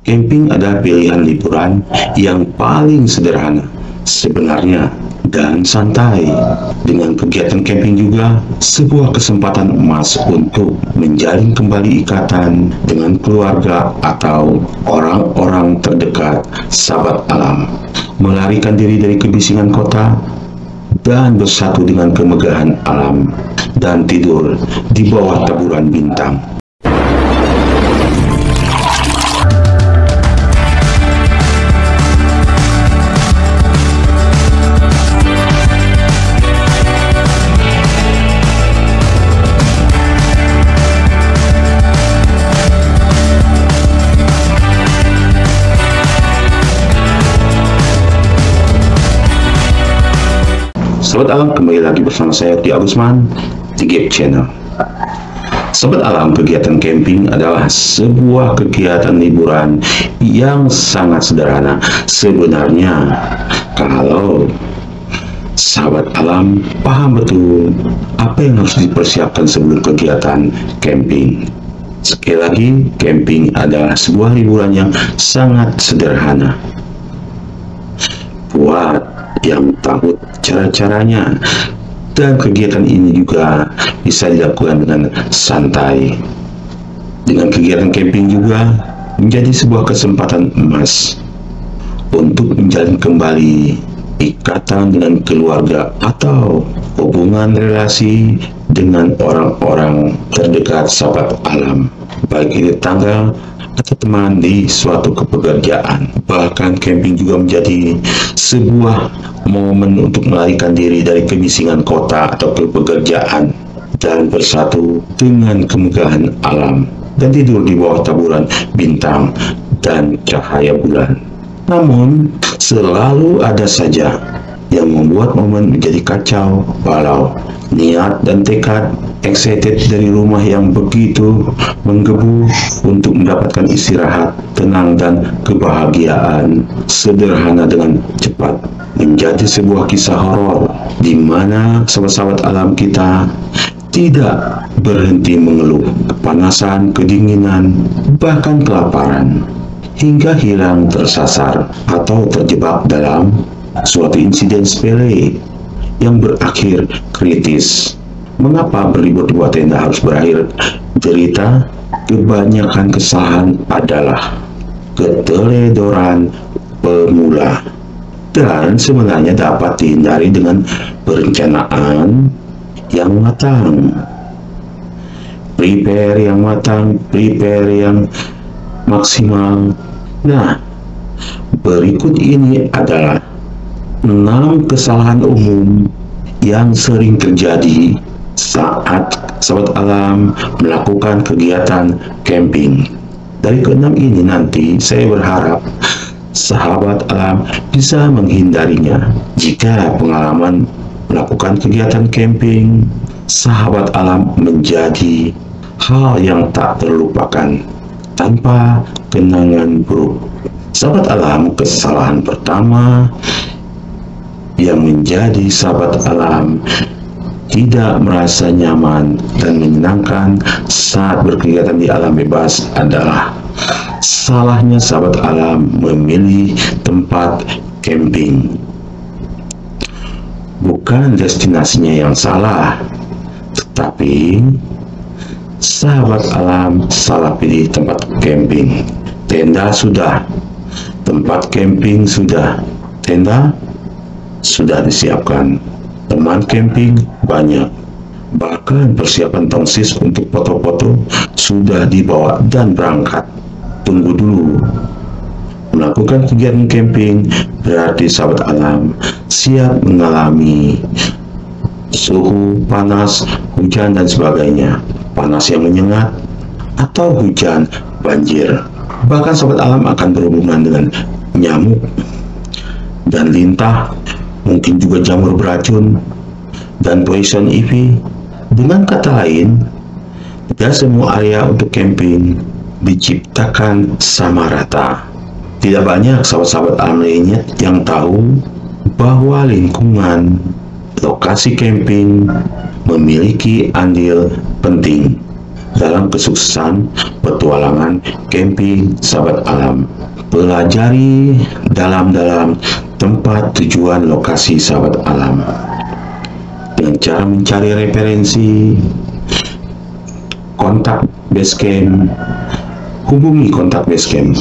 Camping adalah pilihan liburan yang paling sederhana sebenarnya dan santai. Dengan kegiatan camping juga sebuah kesempatan emas untuk menjalin kembali ikatan dengan keluarga atau orang-orang terdekat, sahabat alam, melarikan diri dari kebisingan kota dan bersatu dengan kemegahan alam dan tidur di bawah taburan bintang. Sobat Alam, kembali lagi bersama saya Tio Agusman di Gap Channel. Sobat Alam, kegiatan camping adalah sebuah kegiatan liburan yang sangat sederhana sebenarnya kalau sahabat alam paham betul apa yang harus dipersiapkan sebelum kegiatan camping. Sekali lagi, camping adalah sebuah liburan yang sangat sederhana. Buat yang tahu cara-caranya, dan kegiatan ini juga bisa dilakukan dengan santai. Dengan kegiatan camping juga menjadi sebuah kesempatan emas untuk menjalin kembali ikatan dengan keluarga atau hubungan relasi dengan orang-orang terdekat sahabat alam, baik itu tetangga atau teman di suatu kepekerjaan. Bahkan camping juga menjadi sebuah momen untuk melarikan diri dari kebisingan kota atau kepekerjaan dan bersatu dengan kemegahan alam dan tidur di bawah taburan bintang dan cahaya bulan. Namun selalu ada saja yang membuat momen menjadi kacau balau. Niat dan tekad excited dari rumah yang begitu menggebu untuk mendapatkan istirahat, tenang, dan kebahagiaan sederhana dengan cepat menjadi sebuah kisah horor di mana sahabat-sahabat alam kita tidak berhenti mengeluh kepanasan, kedinginan, bahkan kelaparan, hingga hilang tersasar atau terjebak dalam suatu insiden sepele yang berakhir kritis. Mengapa berlibur di bawah tenda harus berakhir derita? Kebanyakan kesalahan adalah keteledoran pemula, dan sebenarnya dapat dihindari dengan perencanaan yang matang. Prepare yang matang, prepare yang maksimal. Nah, berikut ini adalah 6 kesalahan umum yang sering terjadi saat sahabat alam melakukan kegiatan camping. Dari ke-6 ini nanti saya berharap sahabat alam bisa menghindarinya. Jika pengalaman melakukan kegiatan camping sahabat alam menjadi hal yang tak terlupakan tanpa kenangan buruk. Sahabat alam, kesalahan pertama yang menjadi sahabat alam tidak merasa nyaman dan menyenangkan saat berkegiatan di alam bebas adalah salahnya sahabat alam memilih tempat camping. Bukan destinasinya yang salah, tetapi sahabat alam salah pilih tempat camping. Tenda sudah, tempat camping sudah, tenda sudah disiapkan, teman camping banyak, bahkan persiapan tongsis untuk foto-foto sudah dibawa dan berangkat. Tunggu dulu. Melakukan kegiatan camping berarti sahabat alam siap mengalami suhu panas, hujan, dan sebagainya. Panas yang menyengat atau hujan banjir. Bahkan sahabat alam akan berhubungan dengan nyamuk dan lintah, mungkin juga jamur beracun dan poison ivy. Dengan kata lain, tidak semua area untuk camping diciptakan sama rata. Tidak banyak sahabat-sahabat alam lainnya yang tahu bahwa lingkungan lokasi camping memiliki andil penting dalam kesuksesan petualangan camping sahabat alam. Pelajari dalam-dalam tempat tujuan lokasi sahabat alam dengan cara mencari referensi, kontak base camp, hubungi kontak base camp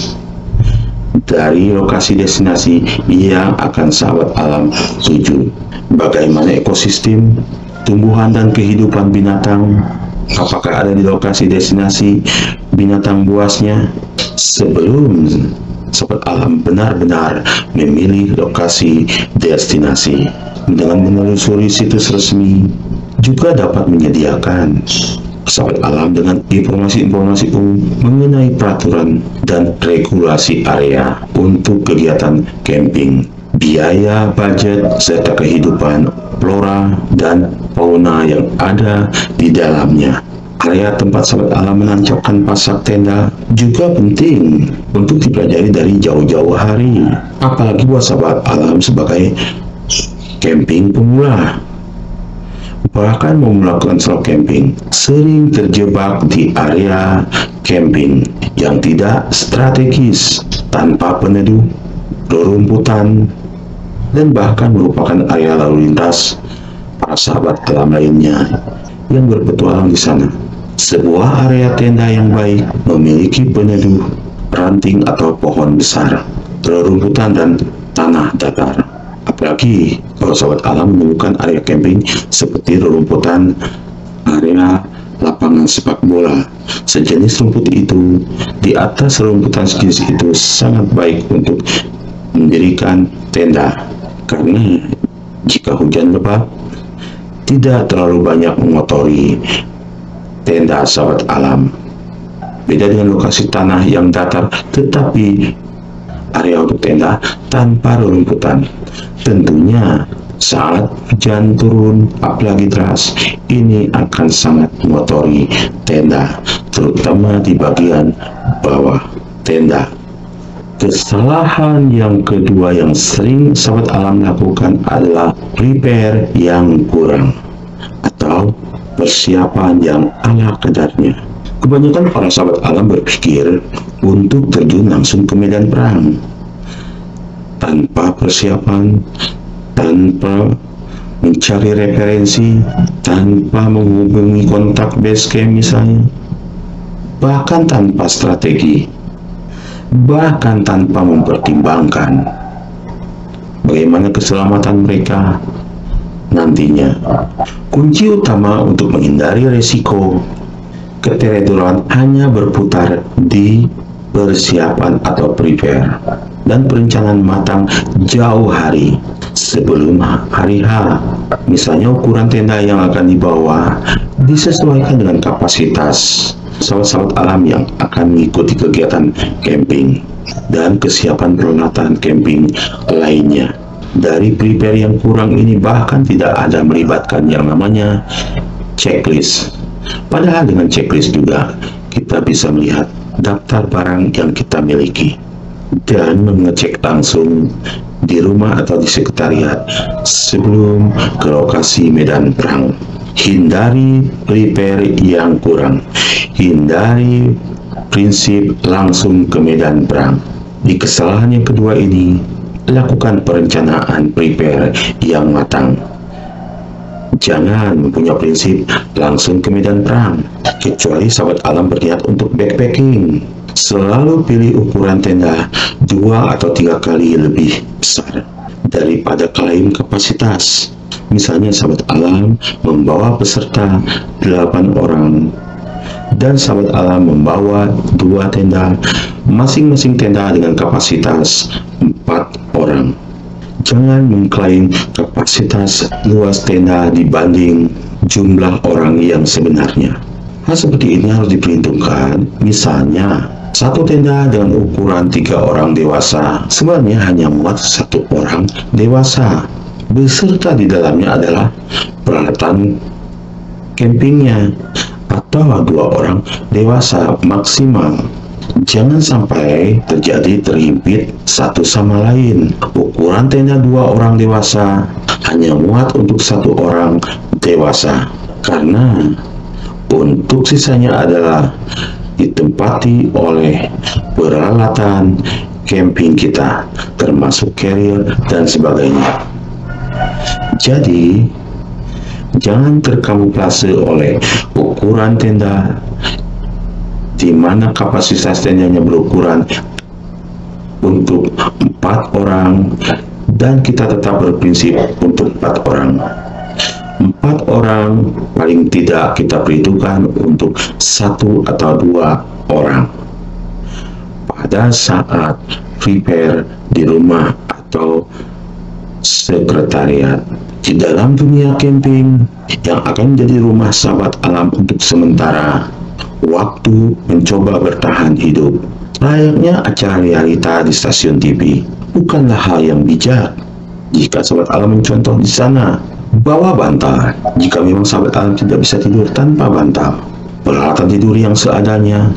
dari lokasi destinasi yang akan sahabat alam tuju. Bagaimana ekosistem, tumbuhan dan kehidupan binatang, apakah ada di lokasi destinasi binatang buasnya. Sebelum sahabat alam benar-benar memilih lokasi destinasi, dengan menelusuri situs resmi juga dapat menyediakan sahabat alam dengan informasi-informasi umum mengenai peraturan dan regulasi area untuk kegiatan camping, biaya, budget, serta kehidupan flora dan fauna yang ada di dalamnya. Area tempat sahabat alam menancapkan pasak tenda juga penting untuk dipelajari dari jauh-jauh hari, apalagi buat sahabat alam sebagai camping pemula. Bahkan mau melakukan solo camping sering terjebak di area camping yang tidak strategis, tanpa peneduh, rerumputan, dan bahkan merupakan area lalu lintas para sahabat alam lainnya yang berpetualang di sana. Sebuah area tenda yang baik memiliki peneduh, ranting atau pohon besar, rerumputan dan tanah datar. Apalagi kalau sahabat alam menemukan area camping seperti rerumputan, area lapangan sepak bola, sejenis rumput itu, di atas rerumputan sejenis itu sangat baik untuk mendirikan tenda, karena jika hujan lebat tidak terlalu banyak mengotori tenda sahabat alam. Beda dengan lokasi tanah yang datar tetapi area untuk tenda tanpa rerumputan. Tentunya saat hujan turun apalagi deras, ini akan sangat mengotori tenda, terutama di bagian bawah tenda. Kesalahan yang kedua yang sering sahabat alam lakukan adalah prepare yang kurang atau persiapan yang ala kadarnya. Kebanyakan para sahabat alam berpikir untuk terjun langsung ke medan perang tanpa persiapan, tanpa mencari referensi, tanpa menghubungi kontak base camp misalnya, bahkan tanpa strategi, bahkan tanpa mempertimbangkan bagaimana keselamatan mereka nantinya. Kunci utama untuk menghindari resiko keteledoran hanya berputar di persiapan atau prepare dan perencanaan matang jauh hari sebelum hari H. Misalnya ukuran tenda yang akan dibawa disesuaikan dengan kapasitas sahabat-sahabat alam yang akan mengikuti kegiatan camping dan kesiapan peralatan camping lainnya. Dari prepare yang kurang ini bahkan tidak ada melibatkan yang namanya checklist. Padahal dengan checklist juga kita bisa melihat daftar barang yang kita miliki dan mengecek langsung di rumah atau di sekretariat sebelum ke lokasi medan perang. Hindari prepare yang kurang, hindari prinsip langsung ke medan perang. Di kesalahan yang kedua ini, lakukan perencanaan prepare yang matang. Jangan mempunyai prinsip langsung ke medan perang, kecuali sahabat alam berniat untuk backpacking. Selalu pilih ukuran tenda 2 atau 3 kali lebih besar daripada klaim kapasitas. Misalnya sahabat alam membawa peserta 8 orang dan sahabat alam membawa 2 tenda, masing-masing tenda dengan kapasitas 4 orang. Jangan mengklaim kapasitas luas tenda dibanding jumlah orang yang sebenarnya. Hal seperti ini harus diperhitungkan. Misalnya, satu tenda dengan ukuran 3 orang dewasa sebenarnya hanya muat 1 orang dewasa. Beserta di dalamnya adalah peralatan campingnya atau 2 orang dewasa maksimal. Jangan sampai terjadi terhimpit satu sama lain. Ukuran tenda 2 orang dewasa hanya muat untuk 1 orang dewasa, karena Untuk sisanya adalah ditempati oleh peralatan camping kita, termasuk carrier dan sebagainya. Jadi, jangan terkamuflase oleh ukuran tenda, di mana kapasitas tendanya berukuran untuk 4 orang, dan kita tetap berprinsip untuk 4 orang. 4 orang paling tidak kita perhitungkan untuk 1 atau 2 orang pada saat prepare di rumah atau sekretariat. Di dalam dunia camping yang akan menjadi rumah sahabat alam untuk sementara waktu, mencoba bertahan hidup layaknya acara realita di stasiun TV bukanlah hal yang bijak. Jika sahabat alam mencontoh di sana, bawa bantal jika memang sahabat alam tidak bisa tidur tanpa bantal. Peralatan tidur yang seadanya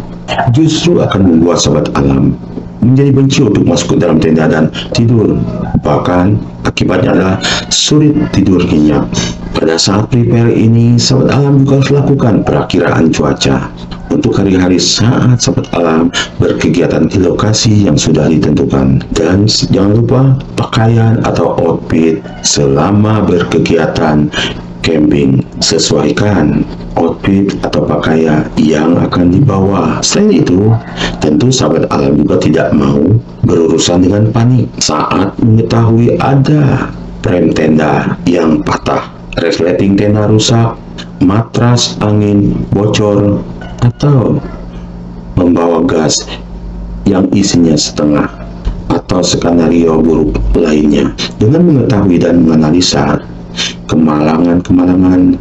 justru akan membuat sahabat alam menjadi benci untuk masuk ke dalam tenda dan tidur. Bahkan akibatnya adalah sulit tidur nyenyak. Pada saat prepare ini, sahabat alam juga harus lakukan perakiraan cuaca untuk hari-hari saat sahabat alam berkegiatan di lokasi yang sudah ditentukan. Dan jangan lupa pakaian atau outfit selama berkegiatan camping. Sesuaikan outfit atau pakaian yang akan dibawa. Selain itu, tentu sahabat alam juga tidak mau berurusan dengan panik saat mengetahui ada frame tenda yang patah, resleting tenda rusak, matras angin bocor, atau membawa gas yang isinya setengah, atau skenario buruk lainnya. Dengan mengetahui dan menganalisa kemalangan-kemalangan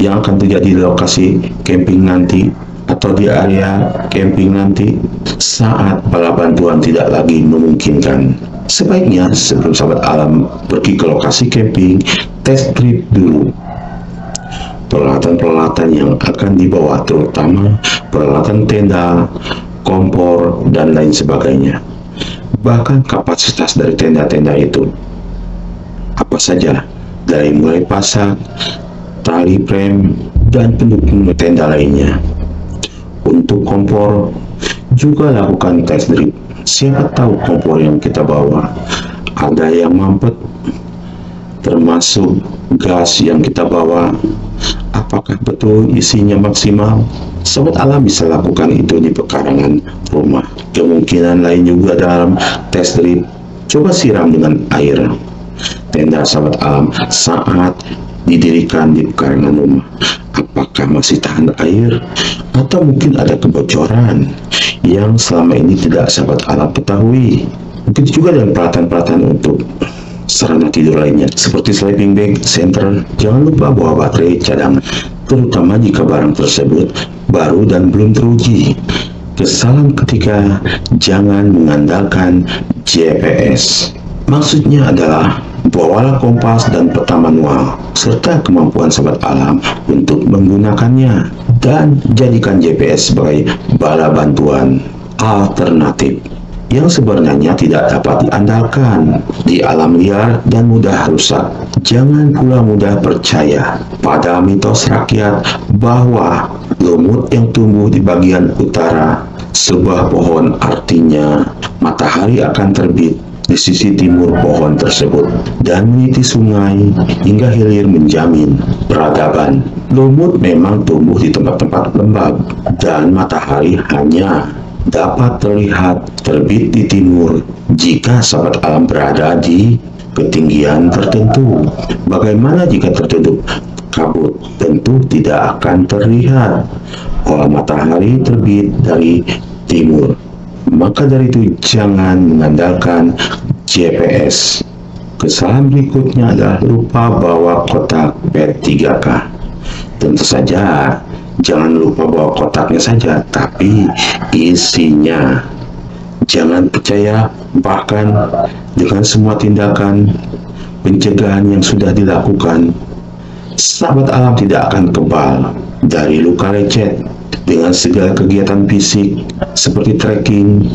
yang akan terjadi di lokasi camping nanti atau di area camping nanti saat bala bantuan tidak lagi memungkinkan, sebaiknya sebelum sahabat alam pergi ke lokasi camping, test trip dulu peralatan-peralatan yang akan dibawa, terutama peralatan tenda, kompor, dan lain sebagainya. Bahkan kapasitas dari tenda-tenda itu apa saja, dari mulai pasak, tali frame, dan pendukung tenda lainnya. Untuk kompor juga lakukan test drip. Siapa tahu kompor yang kita bawa ada yang mampet, termasuk gas yang kita bawa, apakah betul isinya maksimal? Sobat alam bisa lakukan itu di pekarangan rumah. Kemungkinan lain juga dalam test drip, coba siram dengan air tenda sahabat alam saat didirikan di pekarangan rumah. Apakah masih tahan air atau mungkin ada kebocoran yang selama ini tidak sahabat alam ketahui? Begitu juga dengan peralatan-peralatan untuk sarana tidur lainnya seperti sleeping bag, center. Jangan lupa bawa baterai cadangan, terutama jika barang tersebut baru dan belum teruji. Kesalahan ketiga, jangan mengandalkan GPS. Maksudnya adalah bawalah kompas dan peta manual serta kemampuan sahabat alam untuk menggunakannya, dan jadikan GPS sebagai bala bantuan alternatif yang sebenarnya tidak dapat diandalkan di alam liar dan mudah rusak. Jangan pula mudah percaya pada mitos rakyat bahwa lumut yang tumbuh di bagian utara sebuah pohon artinya matahari akan terbit di sisi timur pohon tersebut dan meniti sungai hingga hilir menjamin peradaban. Lumut memang tumbuh di tempat-tempat lembab dan matahari hanya dapat terlihat terbit di timur jika sahabat alam berada di ketinggian tertentu. Bagaimana jika tertutup kabut? Tentu tidak akan terlihat kalau matahari terbit dari timur. Maka dari itu jangan mengandalkan GPS. Kesalahan berikutnya adalah lupa bawa kotak P3K. Tentu saja jangan lupa bawa kotaknya saja, tapi isinya. Jangan percaya bahkan dengan semua tindakan pencegahan yang sudah dilakukan, sahabat alam tidak akan kebal dari luka lecet. Dengan segala kegiatan fisik seperti trekking,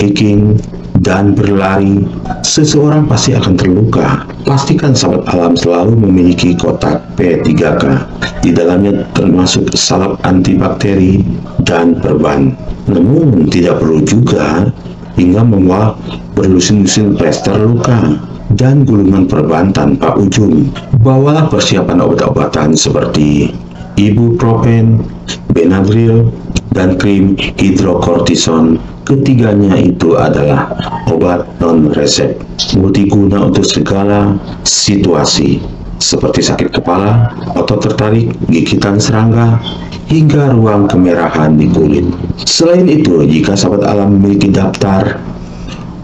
hiking, dan berlari, seseorang pasti akan terluka. Pastikan sahabat alam selalu memiliki kotak P3K. Di dalamnya termasuk salep antibakteri dan perban. Namun tidak perlu juga hingga membawa berlusin-lusin plester luka dan gulungan perban tanpa ujung. Bawalah persiapan obat-obatan seperti ibuprofen, Benadryl, dan krim hidrokortison. Ketiganya itu adalah obat non-resep, multiguna untuk segala situasi, seperti sakit kepala, otot tertarik, gigitan serangga, hingga ruang kemerahan di kulit. Selain itu, jika sahabat alam memiliki daftar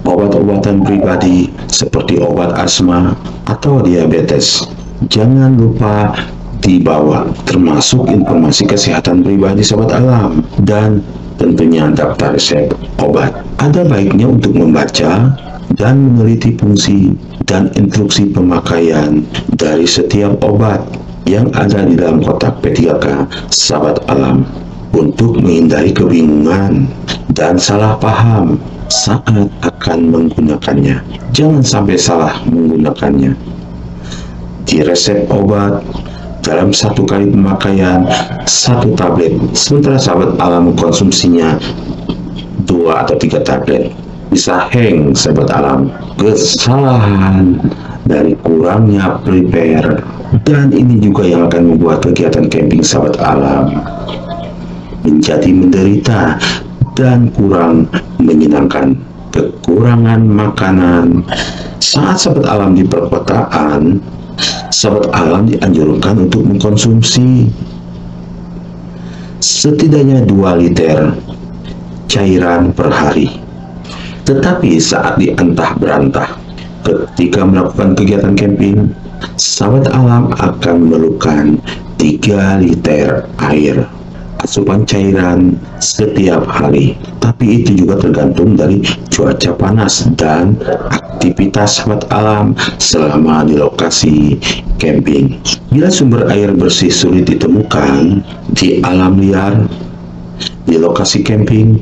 obat-obatan pribadi seperti obat asma atau diabetes, jangan lupa dibawa, termasuk informasi kesehatan pribadi sahabat alam dan tentunya daftar resep obat. Ada baiknya untuk membaca dan meneliti fungsi dan instruksi pemakaian dari setiap obat yang ada di dalam kotak P3K sahabat alam untuk menghindari kebingungan dan salah paham saat akan menggunakannya. Jangan sampai salah menggunakannya. Di resep obat, dalam satu kali pemakaian 1 tablet, sementara sahabat alam mengkonsumsinya 2 atau 3 tablet, bisa hang sahabat alam. Kesalahan dari kurangnya prepare, dan ini juga yang akan membuat kegiatan camping sahabat alam menjadi menderita dan kurang menyenangkan. Kekurangan makanan saat sahabat alam di perkotaan, sahabat alam dianjurkan untuk mengkonsumsi setidaknya 2 liter cairan per hari. Tetapi saat diantah berantah ketika melakukan kegiatan camping, sahabat alam akan memerlukan 3 liter air asupan cairan setiap hari. Tapi itu juga tergantung dari cuaca panas dan aktivitas sahabat alam selama di lokasi camping. Bila sumber air bersih sulit ditemukan di alam liar, di lokasi camping,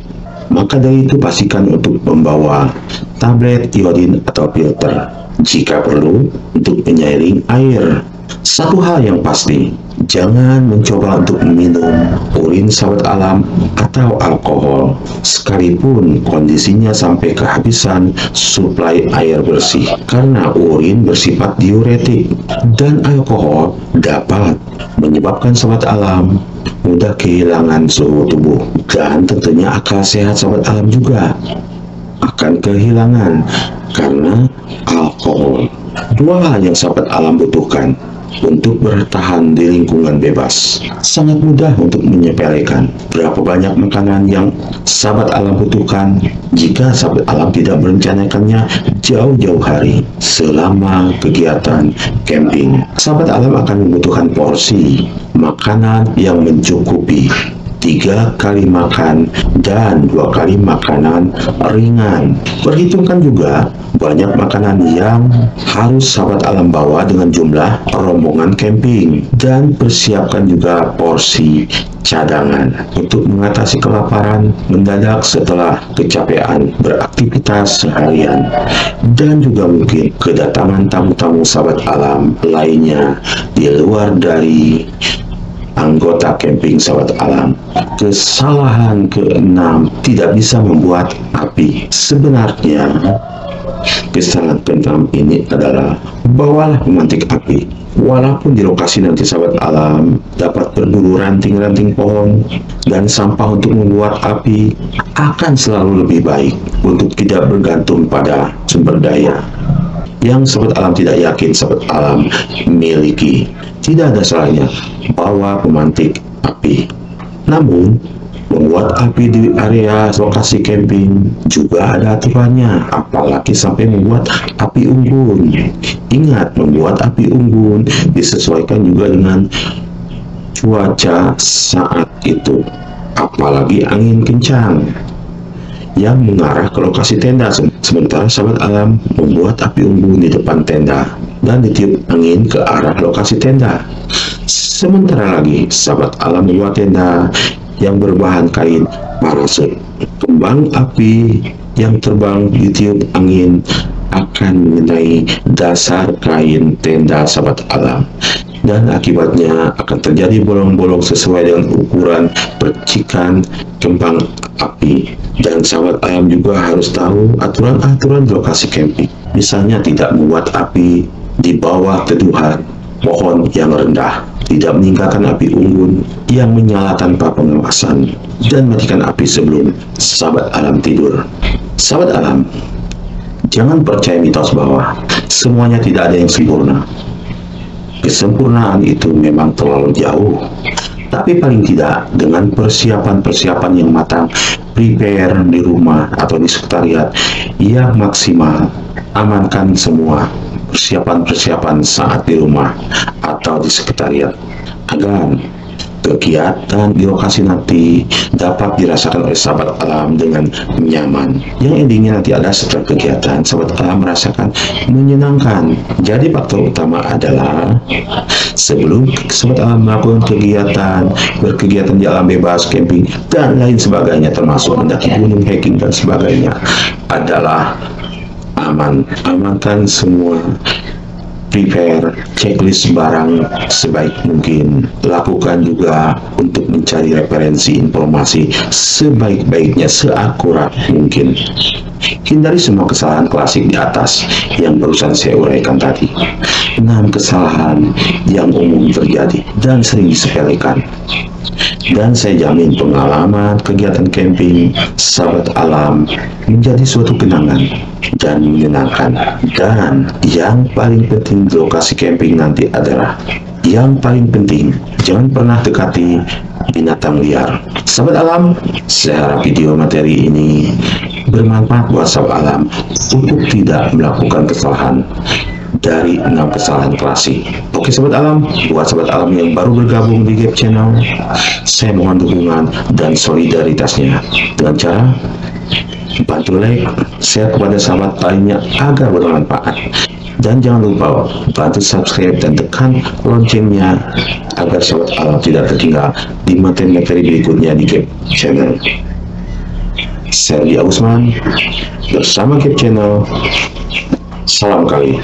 maka dari itu pastikan untuk membawa tablet iodin atau filter jika perlu untuk penyairing air. Satu hal yang pasti, jangan mencoba untuk minum urin sahabat alam atau alkohol, sekalipun kondisinya sampai kehabisan suplai air bersih, karena urin bersifat diuretik dan alkohol dapat menyebabkan sahabat alam mudah kehilangan suhu tubuh, dan tentunya akal sehat sahabat alam juga akan kehilangan karena alkohol. 2 hal yang sahabat alam butuhkan untuk bertahan di lingkungan bebas. Sangat mudah untuk menyepelekan berapa banyak makanan yang sahabat alam butuhkan jika sahabat alam tidak merencanakannya jauh-jauh hari selama kegiatan camping. Sahabat alam akan membutuhkan porsi makanan yang mencukupi 3 kali makan dan 2 kali makanan ringan. Perhitungkan juga banyak makanan yang harus sahabat alam bawa dengan jumlah rombongan camping, dan persiapkan juga porsi cadangan untuk mengatasi kelaparan mendadak setelah kecapean beraktivitas seharian, dan juga mungkin kedatangan tamu-tamu sahabat alam lainnya di luar dari anggota camping sahabat alam. Kesalahan ke-6, tidak bisa membuat api. Sebenarnya kesalahan ke-6 ini adalah bawalah pemantik api. Walaupun di lokasi nanti sahabat alam dapat berburu ranting-ranting pohon dan sampah untuk membuat api, akan selalu lebih baik untuk tidak bergantung pada sumber daya yang sahabat alam tidak yakin sahabat alam miliki. Tidak ada salahnya bawa pemantik api. Namun, membuat api di area lokasi camping juga ada aturannya, apalagi sampai membuat api unggun. Ingat, membuat api unggun disesuaikan juga dengan cuaca saat itu, apalagi angin kencang yang mengarah ke lokasi tenda. Sementara sahabat alam membuat api unggun di depan tenda dan ditiup angin ke arah lokasi tenda. Sementara lagi sahabat alam membuat tenda yang berbahan kain parasut. Kembang api yang terbang ditiup angin akan mengenai dasar kain tenda sahabat alam, dan akibatnya akan terjadi bolong-bolong sesuai dengan ukuran percikan kembang api. Dan sahabat alam juga harus tahu aturan-aturan di lokasi camping, misalnya tidak membuat api di bawah teduhan pohon yang rendah, tidak meninggalkan api unggun yang menyala tanpa pengawasan, dan matikan api sebelum sahabat alam tidur. Sahabat alam, jangan percaya mitos bahwa semuanya tidak ada yang sempurna. Kesempurnaan itu memang terlalu jauh, tapi paling tidak dengan persiapan-persiapan yang matang, prepare di rumah atau di sekretariat yang maksimal, amankan semua persiapan-persiapan saat di rumah atau di sekretariat agar kegiatan di lokasi nanti dapat dirasakan oleh sahabat alam dengan nyaman. Yang endingnya nanti ada setelah kegiatan sahabat alam merasakan menyenangkan. Jadi faktor utama adalah sebelum sahabat alam melakukan berkegiatan di alam bebas, camping dan lain sebagainya, termasuk mendaki gunung, hiking dan sebagainya, adalah amankan semua, prepare checklist barang sebaik mungkin, lakukan juga untuk mencari referensi informasi sebaik-baiknya, seakurat mungkin. Hindari semua kesalahan klasik di atas yang barusan saya uraikan tadi. 6 kesalahan yang umum terjadi dan sering disepelekan. Dan saya jamin pengalaman kegiatan camping sahabat alam menjadi suatu kenangan dan menyenangkan. Dan yang paling penting di lokasi camping nanti adalah, yang paling penting, jangan pernah dekati binatang liar. Sahabat alam, saya harap video materi ini bermanfaat buat sahabat alam untuk tidak melakukan kesalahan dari 6 kesalahan klasik. Oke sahabat alam, buat sahabat alam yang baru bergabung di Gap Channel, saya mohon dukungan dan solidaritasnya dengan cara bantu like, share kepada sahabat lainnya agar bermanfaat. Dan jangan lupa bantu subscribe dan tekan loncengnya agar sahabat alam tidak tertinggal di materi-materi berikutnya di Gap Channel. Saya Lia Usman bersama Gap Channel. Salam kali.